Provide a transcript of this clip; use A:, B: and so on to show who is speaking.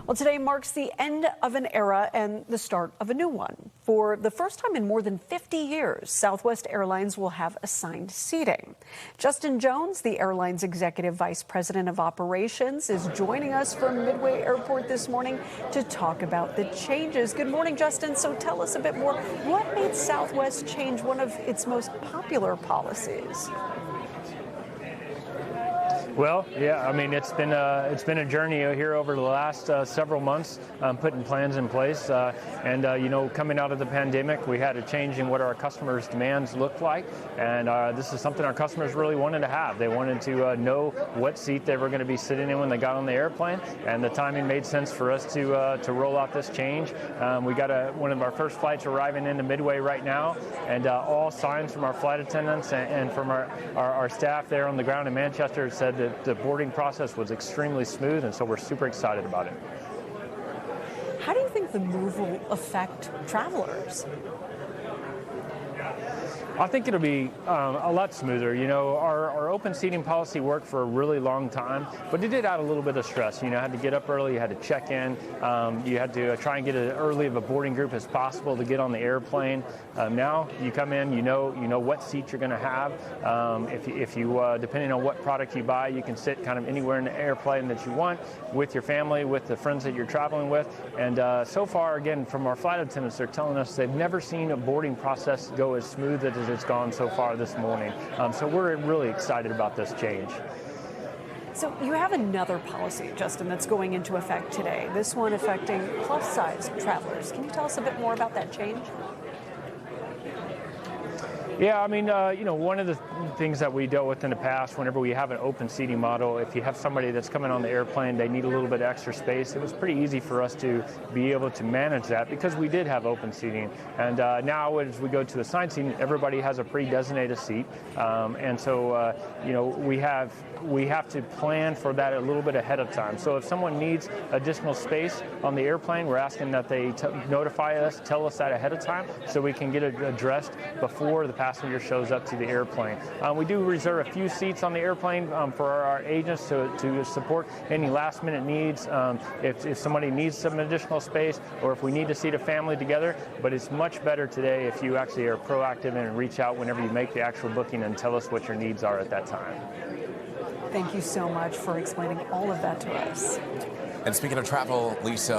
A: Well, today marks the end of an era and the start of a new one. For the first time in more than 50 years, Southwest Airlines will have assigned seating. Justin Jones, the airline's executive vice president of operations, is joining us from Midway Airport this morning to talk about the changes. Good morning, Justin. So tell us a bit more. What made Southwest change one of its most popular policies?
B: Well, yeah, I mean, it's been a journey here over the last several months, putting plans in place. Coming out of the pandemic, we had a change in what our customers' demands looked like. And this is something our customers really wanted to have. They wanted to know what seat they were going to be sitting in when they got on the airplane. And the timing made sense for us to roll out this change. We got one of our first flights arriving into Midway right now. And all signs from our flight attendants and from our staff there on the ground in Manchester said that the boarding process was extremely smooth, and so we're super excited about it.
A: How do you think the move will affect travelers?
B: I think it'll be a lot smoother. You know, our open seating policy worked for a really long time, but it did add a little bit of stress. You know, had to get up early, you had to check in, you had to try and get as early of a boarding group as possible to get on the airplane. Now you come in, you know what seat you're going to have. If you depending on what product you buy, you can sit kind of anywhere in the airplane that you want with your family, with the friends that you're traveling with. And so far, again, from our flight attendants, they're telling us they've never seen a boarding process go as smooth as it's gone so far this morning. So we're really excited about this change.
A: So you have another policy, Justin, that's going into effect today, this one affecting plus-size travelers. Can you tell us a bit more about that change?
B: Yeah, I mean, one of the things that we dealt with in the past, whenever we have an open seating model, if you have somebody that's coming on the airplane, they need a little bit of extra space. It was pretty easy for us to be able to manage that because we did have open seating. And now as we go to assigned seating, everybody has a pre-designated seat. We have to plan for that a little bit ahead of time. So if someone needs additional space on the airplane, we're asking that they notify us, tell us that ahead of time so we can get it addressed before the passenger shows up to the airplane. We do reserve a few seats on the airplane for our agents to support any last minute needs if somebody needs some additional space or if we need to seat a family together. But it's much better today if you actually are proactive and reach out whenever you make the actual booking and tell us what your needs are at that time.
A: Thank you so much for explaining all of that to us.
C: And speaking of travel, Lisa,